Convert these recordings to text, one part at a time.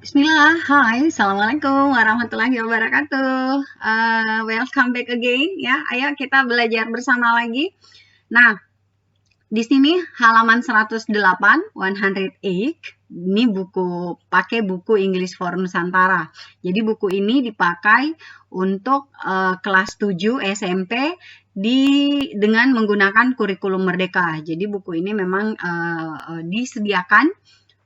Bismillah, hai, Assalamualaikum warahmatullahi wabarakatuh. Welcome back again ya. Ayo kita belajar bersama lagi. Nah, di sini halaman 108, 108. Ini pakai buku English for Nusantara. Jadi buku ini dipakai untuk kelas 7 SMP dengan menggunakan kurikulum Merdeka. Jadi buku ini memang disediakan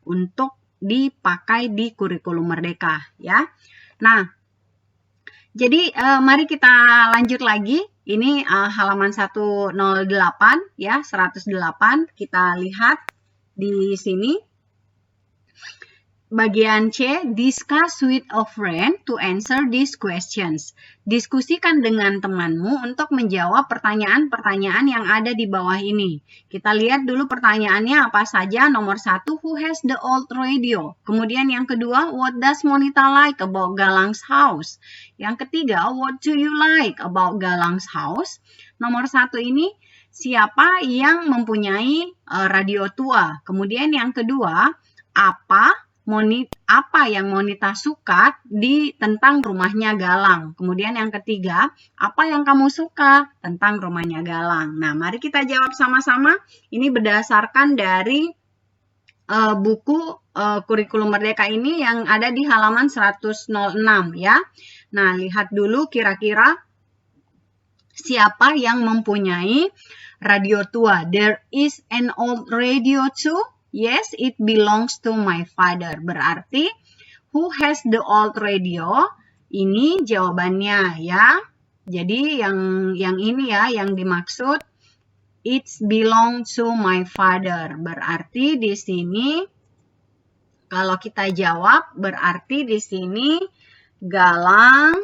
untuk dipakai di kurikulum Merdeka ya. Nah, jadi mari kita lanjut lagi. Ini halaman 108 ya, 108. Kita lihat di sini. Bagian C, discuss with a friend to answer these questions. Diskusikan dengan temanmu untuk menjawab pertanyaan-pertanyaan yang ada di bawah ini. Kita lihat dulu pertanyaannya apa saja. Nomor 1, who has the old radio? Kemudian yang kedua, what does Monita like about Galang's house? Yang ketiga, what do you like about Galang's house? Nomor 1 ini, siapa yang mempunyai radio tua? Kemudian yang kedua, apa yang Monita suka tentang rumahnya Galang. Kemudian yang ketiga, apa yang kamu suka tentang rumahnya Galang. Nah, mari kita jawab sama-sama. Ini berdasarkan dari buku kurikulum Merdeka ini yang ada di halaman 106 ya. Nah, lihat dulu kira-kira siapa yang mempunyai radio tua. There is an old radio too. Yes, it belongs to my father. Berarti, who has the old radio? Ini jawabannya ya. Jadi yang ini ya, yang dimaksud it belongs to my father. Berarti di sini kalau kita jawab berarti di sini Galang's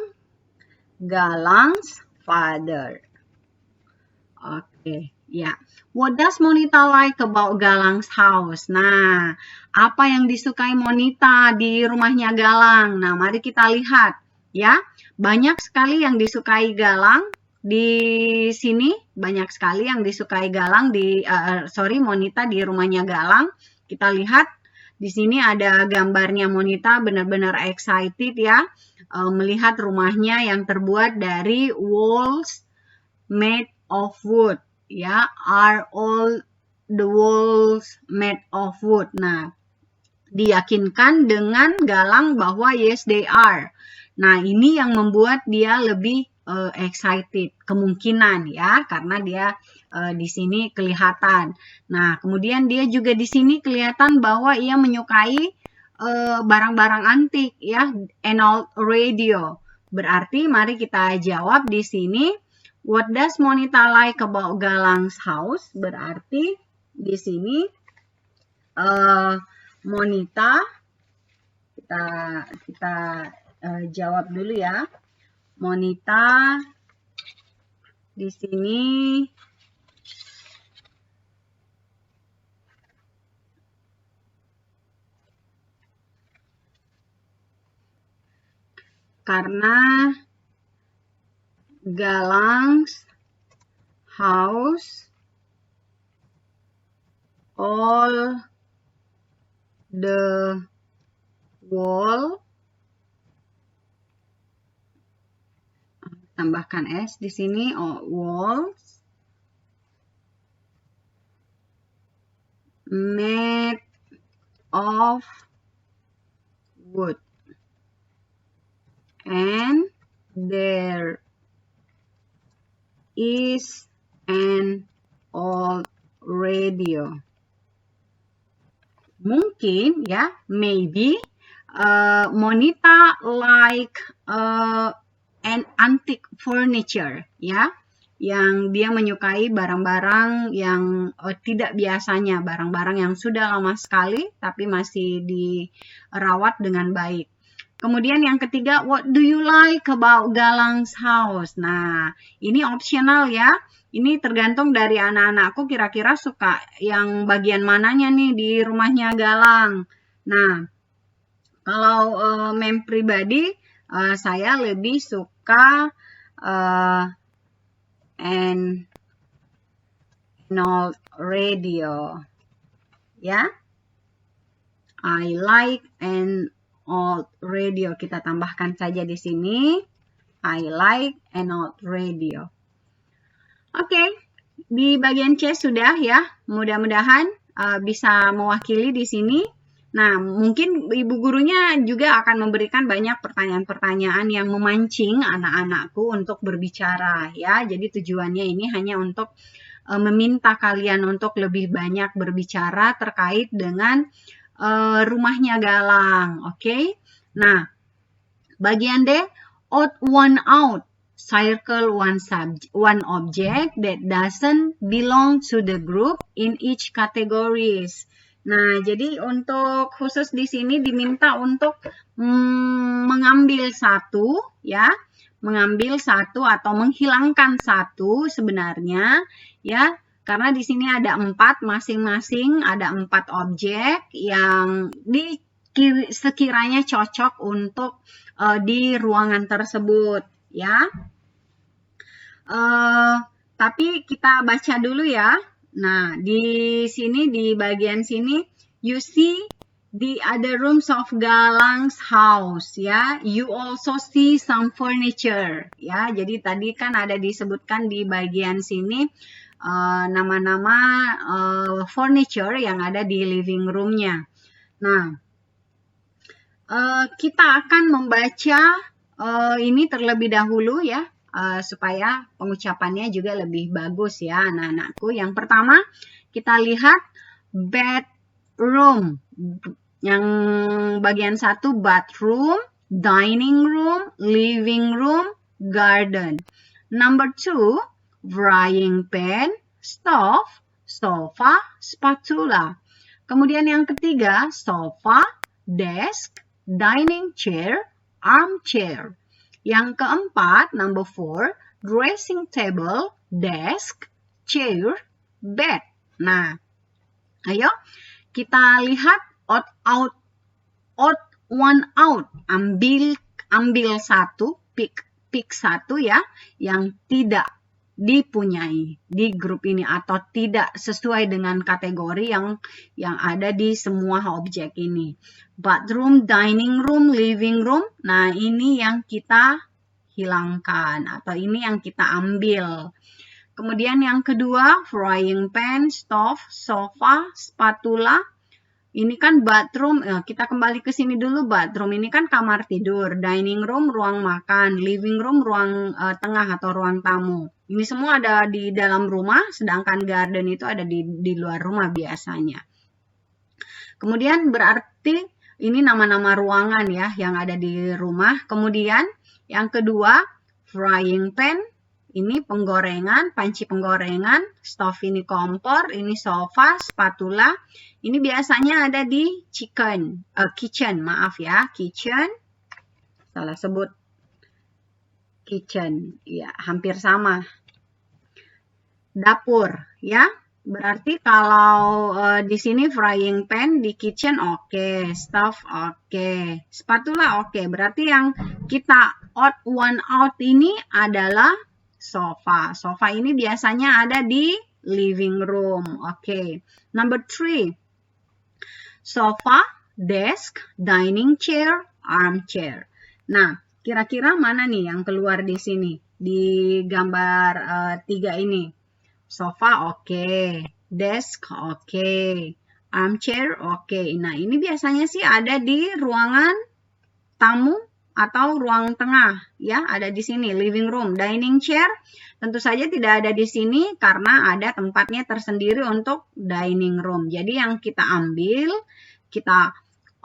father. Oke. Ya, what does Monita like about Galang's house? Nah, apa yang disukai Monita di rumahnya Galang? Nah, mari kita lihat ya. Banyak sekali yang disukai Galang di sini. Banyak sekali yang disukai Galang Monita di rumahnya Galang. Kita lihat di sini ada gambarnya Monita benar-benar excited ya. Melihat rumahnya yang terbuat dari walls made of wood. Ya, are all the walls made of wood? Nah, diyakinkan dengan Galang bahwa yes they are. Nah, ini yang membuat dia lebih excited, kemungkinan ya, karena dia di sini kelihatan. Nah, kemudian dia juga di sini kelihatan bahwa ia menyukai barang-barang antik ya, an old radio. Berarti mari kita jawab di sini. What does Monita like about Galang's house? Berarti di sini Monita kita jawab dulu ya. Monita di sini karena Galang's house all the wall, tambahkan S di sini, walls made of wood, and there is an old radio. Mungkin ya, maybe Monita like an antique furniture ya, yang dia menyukai barang-barang yang tidak biasanya, barang-barang yang sudah lama sekali tapi masih dirawat dengan baik. Kemudian yang ketiga, what do you like about Galang's house? Nah, ini optional ya. Ini tergantung dari anak-anakku kira-kira suka yang bagian mananya nih di rumahnya Galang. Nah, kalau mem pribadi, saya lebih suka an old radio. Ya, I like an old radio. Kita tambahkan saja di sini. I like an old radio. Oke, di bagian C sudah ya. Mudah-mudahan bisa mewakili di sini. Nah, mungkin ibu gurunya juga akan memberikan banyak pertanyaan-pertanyaan yang memancing anak-anakku untuk berbicara ya. Jadi tujuannya ini hanya untuk meminta kalian untuk lebih banyak berbicara terkait dengan rumahnya Galang. Oke. Nah, bagian D, odd one out. Circle one object that doesn't belong to the group in each categories. Nah, jadi untuk khusus di sini diminta untuk mengambil satu, ya, mengambil satu atau menghilangkan satu sebenarnya, ya, karena di sini ada 4, masing-masing ada 4 objek yang sekiranya cocok untuk di ruangan tersebut, ya. Tapi kita baca dulu ya. Nah, di sini, di bagian sini, you see the other rooms of Galang's house, ya. You also see some furniture, ya. Jadi tadi kan ada disebutkan di bagian sini nama-nama furniture yang ada di living room-nya. Nah, kita akan membaca ini terlebih dahulu ya. Supaya pengucapannya juga lebih bagus ya anak-anakku. Yang pertama kita lihat bedroom. Yang bagian 1 bathroom, dining room, living room, garden. Number 2 frying pan, stove, sofa, spatula. Kemudian yang ketiga sofa, desk, dining chair, armchair. Yang keempat, number 4, dressing table, desk, chair, bed. Nah, ayo kita lihat odd one out. Ambil satu, pick satu ya, yang tidak dipunyai di grup ini atau tidak sesuai dengan kategori yang ada di semua objek ini. Bathroom, dining room, living room. Nah, ini yang kita hilangkan atau ini yang kita ambil. Kemudian yang kedua, frying pan, stove, sofa, spatula. Ini kan bathroom, kita kembali ke sini dulu. Bathroom ini kan kamar tidur, dining room ruang makan, living room ruang tengah atau ruang tamu. Ini semua ada di dalam rumah, sedangkan garden itu ada di luar rumah biasanya. Kemudian berarti ini nama-nama ruangan ya yang ada di rumah. Kemudian yang kedua, frying pan, ini penggorengan, panci penggorengan, stove ini kompor, ini sofa, spatula. Ini biasanya ada di kitchen, maaf ya, kitchen. Salah sebut kitchen, ya hampir sama. Dapur, ya. Berarti kalau di sini frying pan di kitchen oke, stove oke, spatula oke. Berarti yang kita odd one out ini adalah sofa. Sofa ini biasanya ada di living room. Oke. Number 3. Sofa, desk, dining chair, armchair. Nah, kira-kira mana nih yang keluar di sini? Di gambar 3 ini. Sofa oke, desk oke, armchair oke. Nah, ini biasanya sih ada di ruangan tamu atau ruang tengah ya, ada di sini living room. Dining chair tentu saja tidak ada di sini karena ada tempatnya tersendiri untuk dining room. Jadi yang kita ambil, kita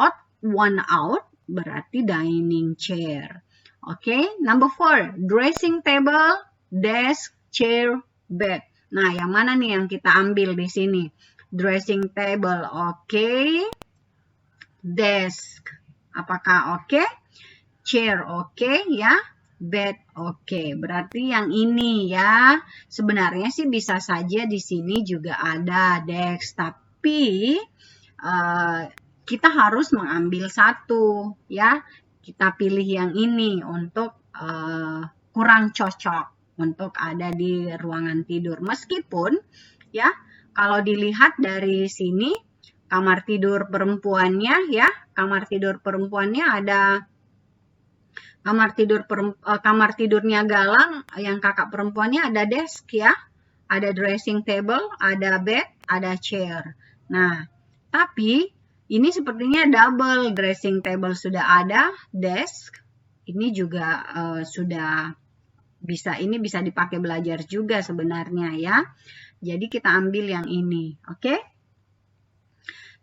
odd one out berarti dining chair. Oke, number 4, dressing table, desk, chair, bed. Nah, yang mana nih yang kita ambil di sini? Dressing table oke, desk apakah oke? Chair oke ya, bed oke. Berarti yang ini ya. Sebenarnya sih bisa saja di sini juga ada desk, tapi kita harus mengambil satu ya. Kita pilih yang ini untuk kurang cocok untuk ada di ruangan tidur. Meskipun ya kalau dilihat dari sini kamar tidur perempuannya ya. Kamar tidur perempuannya ada kamar tidurnya Galang yang kakak perempuannya ada desk ya. Ada dressing table, ada bed, ada chair. Nah, tapi ini sepertinya double, dressing table sudah ada, desk ini juga sudah bisa, ini bisa dipakai belajar juga sebenarnya ya. Jadi kita ambil yang ini, oke?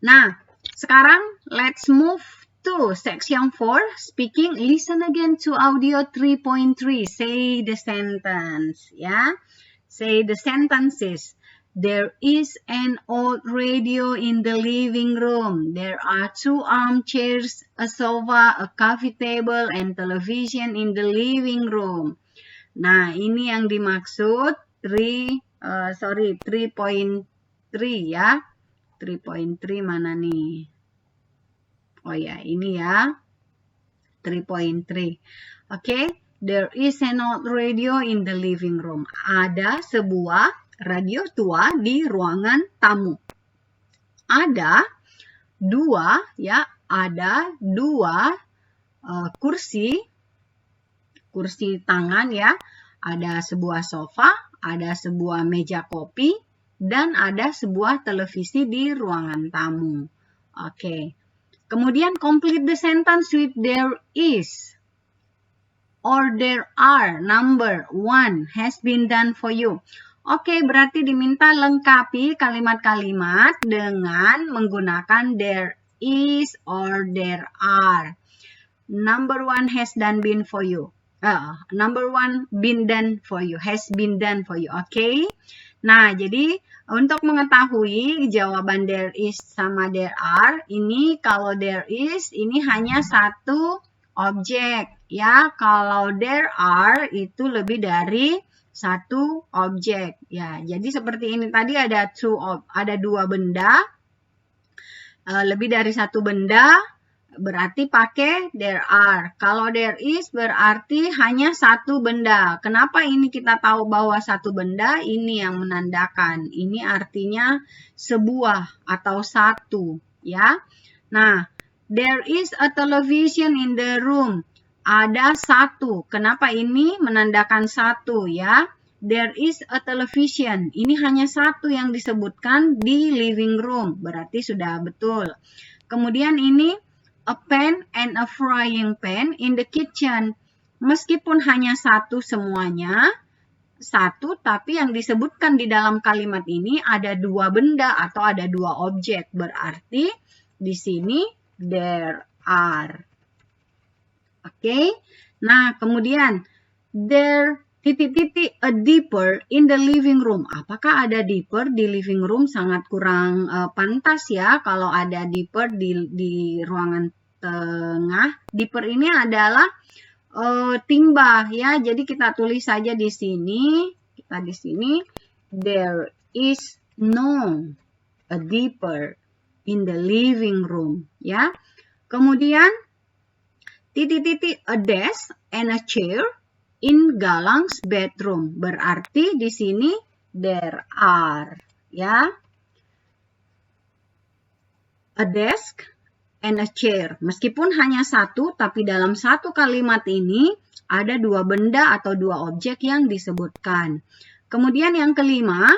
Nah, sekarang let's move to section 4, speaking. Listen again to audio 3.3. Say the sentence, ya. Say the sentences. There is an old radio in the living room. There are 2 armchairs, a sofa, a coffee table, and television in the living room. Nah, ini yang dimaksud 3.3 ya. 3.3 mana nih? Oh ya, ini ya. 3.3. Oke, there is an old radio in the living room. Ada sebuah radio tua di ruangan tamu. Ada dua ya, ada dua kursi tangan ya, ada sebuah sofa, ada sebuah meja kopi, dan ada sebuah televisi di ruangan tamu. Oke. Kemudian complete the sentence with there is or there are. Number 1 has been done for you. Oke, berarti diminta lengkapi kalimat-kalimat dengan menggunakan there is or there are. Number 1 has been for you. Number 1 been done for you, has been done for you. Oke. Nah, jadi untuk mengetahui jawaban there is sama there are, ini kalau there is ini hanya satu objek ya. Kalau there are itu lebih dari satu objek ya. Jadi seperti ini tadi ada dua benda, lebih dari satu benda, berarti pakai there are. Kalau there is berarti hanya satu benda. Kenapa ini kita tahu bahwa satu benda? Ini yang menandakan. Ini artinya sebuah atau satu ya. Nah, there is a television in the room. Ada satu. Kenapa ini menandakan satu ya? There is a television. Ini hanya satu yang disebutkan di living room. Berarti sudah betul. Kemudian ini a pan and a frying pan in the kitchen. Meskipun hanya satu semuanya, satu, tapi yang disebutkan di dalam kalimat ini ada dua benda atau ada dua objek. Berarti di sini there are. Oke. Nah, kemudian there a dipper in the living room. Apakah ada dipper di living room? Sangat kurang pantas ya kalau ada dipper di ruangan tengah. Dipper ini adalah timba ya. Jadi kita tulis saja di sini. Kita di sini there is no a dipper in the living room ya. Kemudian a desk and a chair in Galang's bedroom. Berarti di sini there are ya. A desk and a chair. Meskipun hanya satu, tapi dalam satu kalimat ini ada dua benda atau dua objek yang disebutkan. Kemudian yang kelima,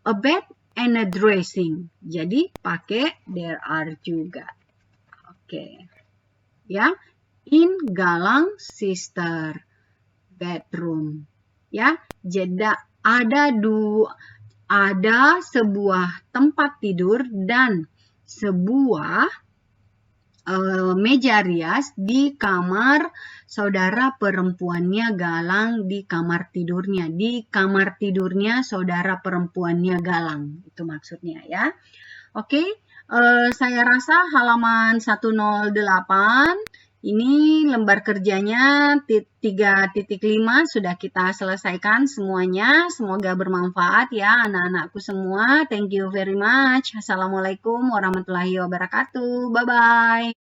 a bed and a dressing. Jadi pakai there are juga. Oke. Ya, in Galang's sister bedroom ya. Jadi ada sebuah tempat tidur dan sebuah meja rias di kamar saudara perempuannya Galang, di kamar tidurnya. Di kamar tidurnya saudara perempuannya Galang. Itu maksudnya ya. Oke, saya rasa halaman 108 ini lembar kerjanya 3.5 sudah kita selesaikan semuanya. Semoga bermanfaat ya anak-anakku semua. Thank you very much. Assalamualaikum warahmatullahi wabarakatuh. Bye-bye.